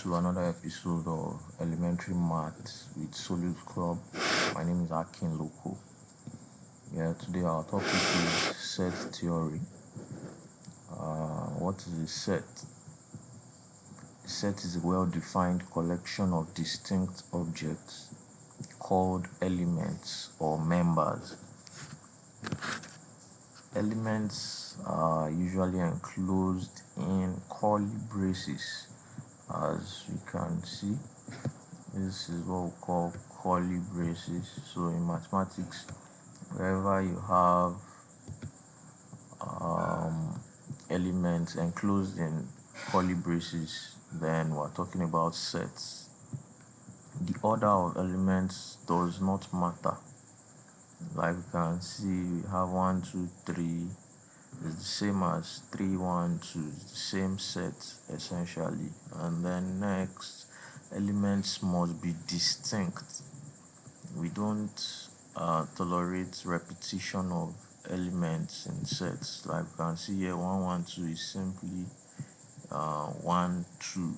to another episode of Elementary Maths with Solid Club. My name is Akin Loco. Today our topic is set theory. What is a set? A set is a well-defined collection of distinct objects called elements or members. Elements are usually enclosed in curly braces, as we can see. This is what we call curly braces. So in mathematics, wherever you have elements enclosed in curly braces, then we're talking about sets. The order of elements does not matter. Like we can see, we have 1, 2, 3. It's the same as 3, 1, 2. It's the same set essentially. And then next, elements must be distinct. We don't tolerate repetition of elements in sets. Like you can see here, 1, 1, 2 is simply 1, 2.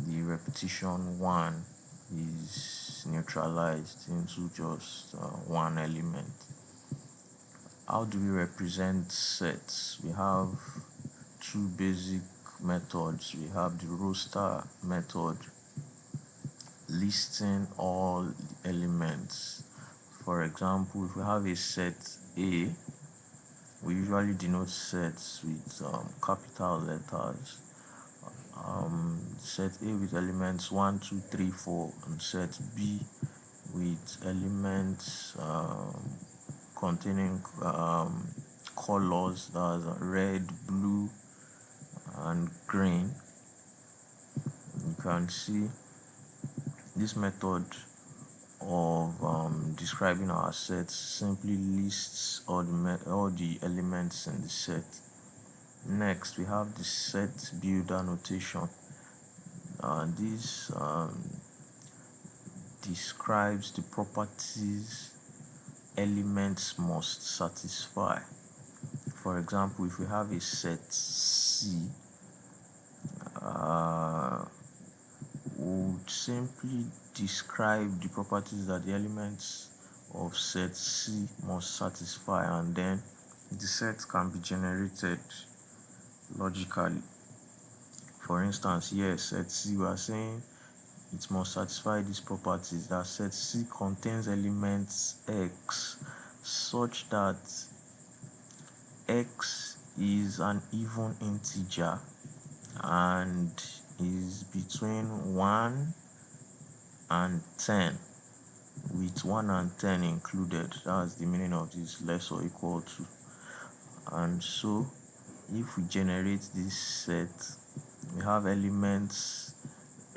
The repetition 1 is neutralized into just one element. How do we represent sets? We have two basic methods. We have the roster method, listing all the elements. For example, if we have a set A, we usually denote sets with capital letters. Set A with elements 1, 2, 3, 4, and set B with elements containing colors, that's red, blue, and green. You can see this method of describing our sets simply lists all the elements in the set. Next, we have the set builder notation. This describes the properties elements must satisfy. For example, if we have a set C, we would simply describe the properties that the elements of set C must satisfy, and then the set can be generated logically. For instance, here set C, we are saying it must satisfy these properties, that set C contains elements X such that X is an even integer and is between 1 and 10, with 1 and 10 included. That's the meaning of this less or equal to. And so if we generate this set, we have elements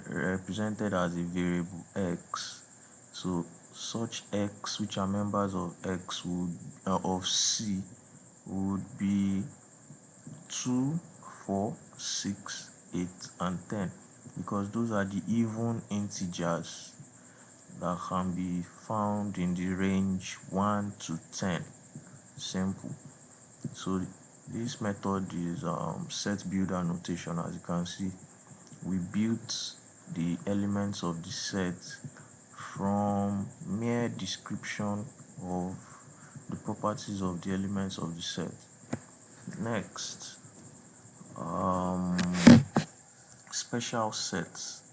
represented as a variable X. So such X which are members of X of C would be 2, 4, 6, 8, and 10, because those are the even integers that can be found in the range 1 to 10. Simple. So this method is set builder notation. As you can see, we built the elements of the set from mere description of the properties of the elements of the set. Next, special sets.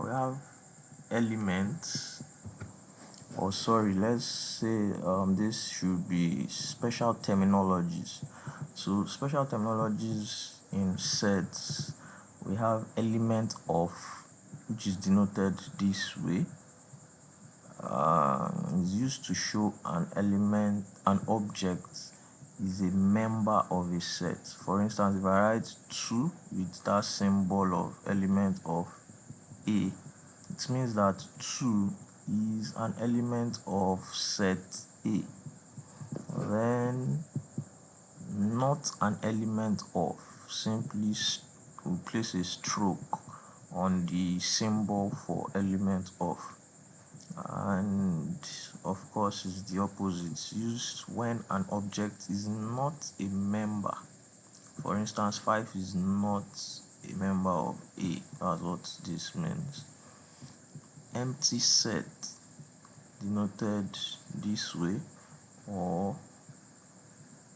We have elements, or let's say this should be special terminologies. So special terminologies in sets, we have element of, which is denoted this way. It's used to show an object is a member of a set. For instance, if I write 2 with that symbol of element of A, it means that 2 is an element of set A. Then not an element of, simply we place a stroke on the symbol for element of. And of course, it's the opposite, used when an object is not a member. For instance, 5 is not a member of A. That's what this means. Empty set denoted this way, or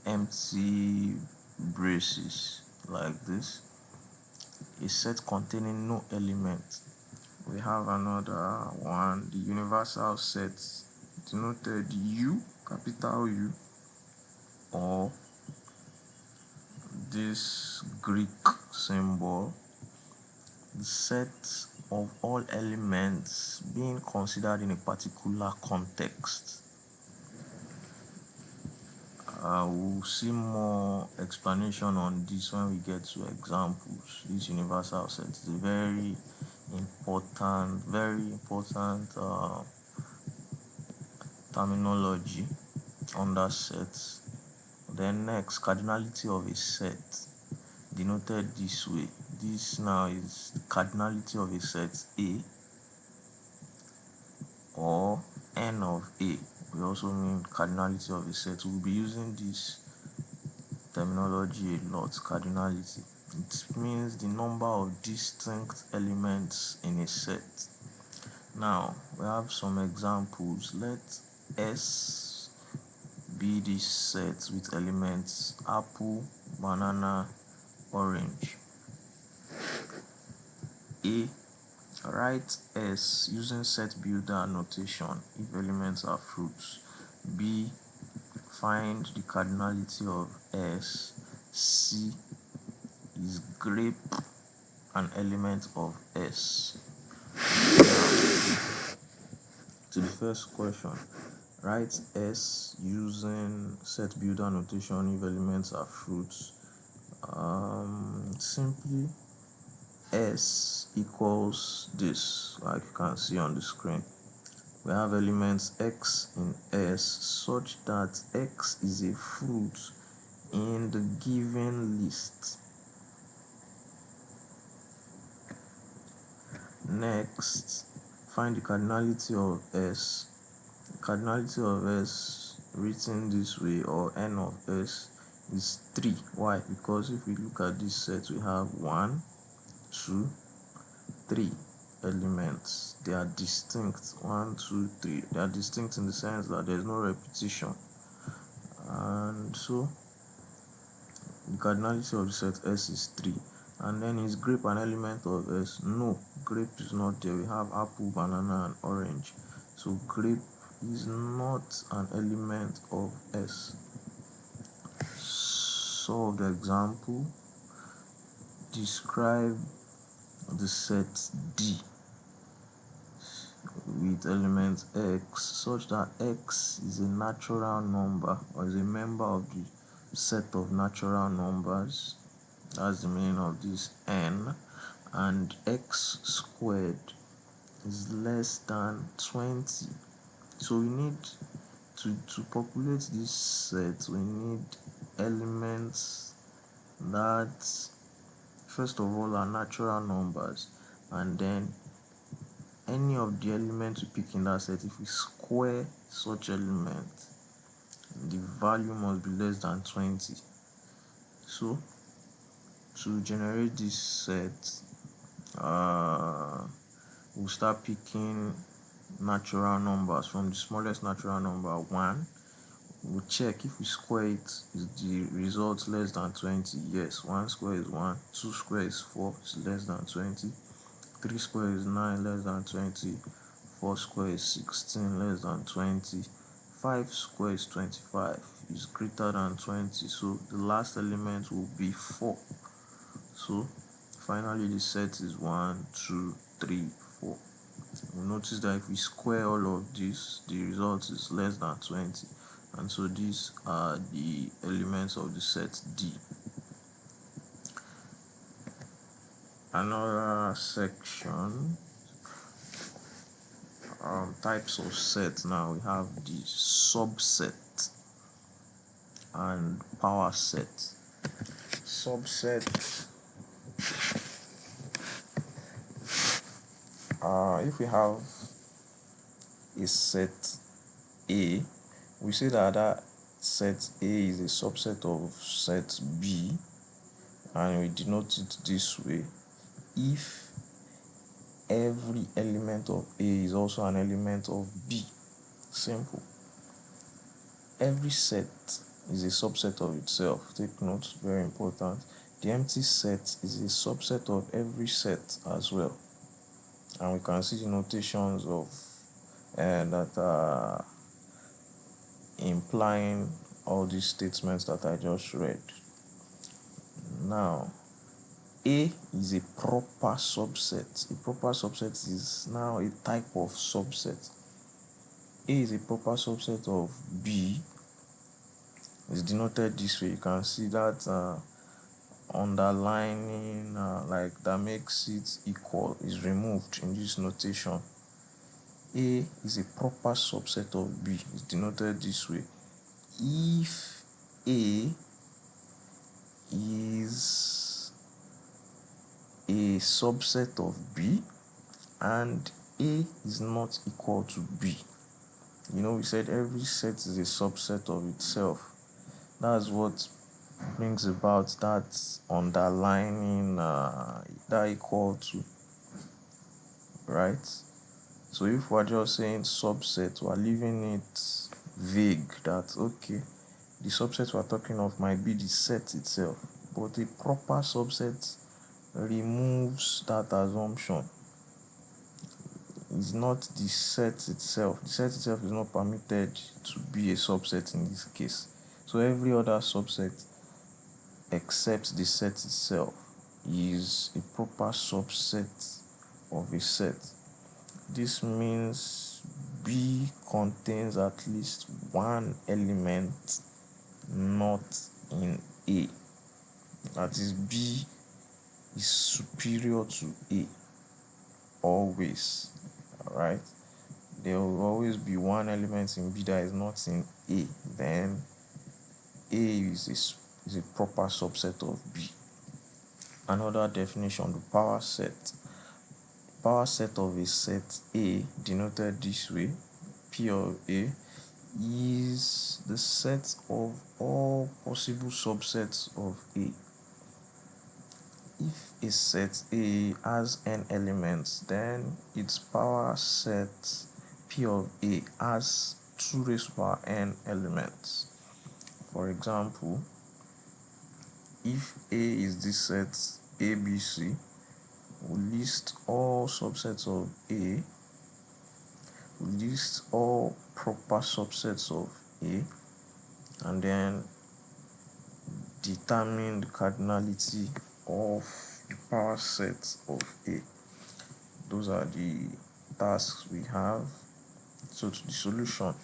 empty braces like this. A set containing no element. We have another one, the universal set denoted U, capital U, or this Greek symbol, the set of all elements being considered in a particular context. We'll see more explanation on this when we get to examples. This universal set is a very important terminology under sets. Then next, cardinality of a set denoted this way. This now is the cardinality of a set A or N of A. We also mean cardinality of a set. We'll be using this terminology a lot. Cardinality, it means the number of distinct elements in a set. Now we have some examples. Let S be this set with elements apple, banana, orange. A, write S using set builder notation if elements are fruits. B, find the cardinality of S. C, is grape an element of S? To the first question, write S using set builder notation if elements are fruits. Simply S equals this, like you can see on the screen. We have elements X in S such that X is a fruit in the given list. Next, find the cardinality of S. The cardinality of S written this way, or N of S, is 3. Why? Because if we look at this set, we have 1, 2, 3 elements. They are distinct. 1, 2, 3. They are distinct in the sense that there is no repetition. And so the cardinality of the set S is 3. And then is grape an element of S? No, grape is not there. We have apple, banana, and orange. So grape is not an element of S. Solve the example. Describe the set D with element X such that X is a natural number or is a member of the set of natural numbers. That's the meaning of this N. And X squared is less than 20. So we need to populate this set, we need elements that first of all are natural numbers, and then any of the elements we pick in that set, if we square such element, the value must be less than 20. So to generate this set, we'll start picking natural numbers from the smallest natural number 1. We'll check if we square it, is the result less than 20? Yes. 1 square is 1, 2 square is 4, it's less than 20, 3 square is 9, less than 20, 4 square is 16, less than 20, 5 square is 25, is greater than 20. So the last element will be 4. So finally the set is 1, 2, 3, 4. We'll notice that if we square all of this, the result is less than 20. And so these are the elements of the set D. Another section, types of sets. Now we have the subset and power set. Subset, if we have a set A, we say that that set A is a subset of set B, and we denote it this way: if every element of A is also an element of B. Simple. Every set is a subset of itself. Take note, very important. The empty set is a subset of every set as well. And we can see the notations of that are implying all these statements that I just read. Now, A is a proper subset. A proper subset is now a type of subset. A is a proper subset of B. It's denoted this way. You can see that underlining like that makes it equal is removed in this notation. A is a proper subset of B. It's denoted this way: if A is a subset of B and A is not equal to B. We said every set is a subset of itself. That's what brings about that underlining that equal to, right? So if we're just saying subset, we're leaving it vague that, okay, the subset we're talking of might be the set itself, but a proper subset removes that assumption. It's not the set itself. The set itself is not permitted to be a subset in this case. So every other subset except the set itself is a proper subset of a set. This means B contains at least one element not in A. That is, B is superior to A always. Alright? There will always be one element in B that is not in A. Then A is a proper subset of B. Another definition: the power set. Power set of a set A, denoted this way, P of A, is the set of all possible subsets of A. If a set A has n elements, then its power set P of A has 2 raised to power n elements. For example, if A is this set ABC, we list all subsets of A, we list all proper subsets of A, and then determine the cardinality of the power set of A. Those are the tasks we have. So to the solution: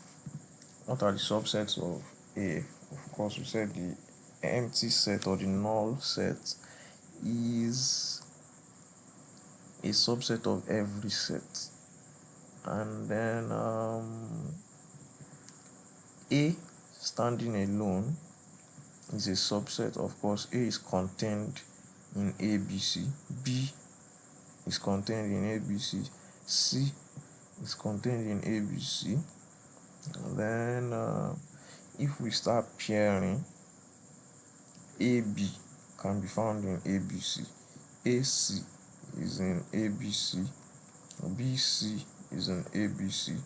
what are the subsets of A? Of course, we said the empty set or the null set is a subset of every set. And then A standing alone is a subset. Of course, A is contained in ABC, B is contained in ABC, C is contained in ABC. And then if we start pairing, AB can be found in ABC, AC is in ABC, BC is in ABC.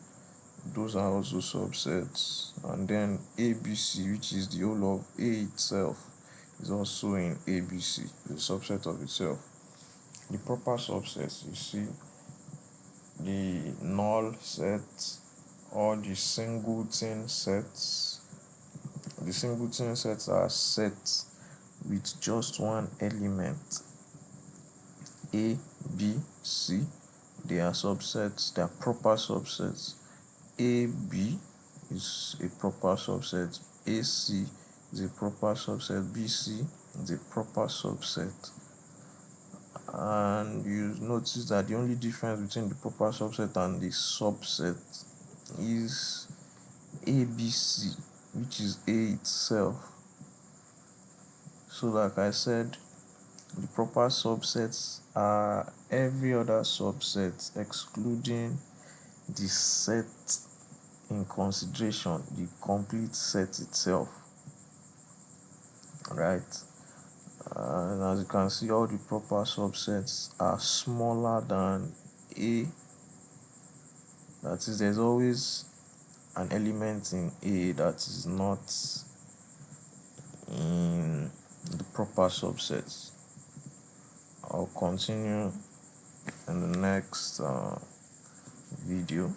Those are also subsets. And then ABC, which is the whole of A itself, is also in ABC, the subset of itself. The proper subsets, you see, the null set or the singleton sets. The singleton sets are sets with just one element, A, B, C. They are subsets, they are proper subsets. AB is a proper subset, AC is a proper subset, BC is a proper subset. And you notice that the only difference between the proper subset and the subset is ABC, which is A itself. So like I said, the proper subsets are every other subset excluding the set in consideration, the complete set itself, right? And as you can see, all the proper subsets are smaller than A. That is, there's always an element in A that is not in the proper subsets. I'll continue in the next video.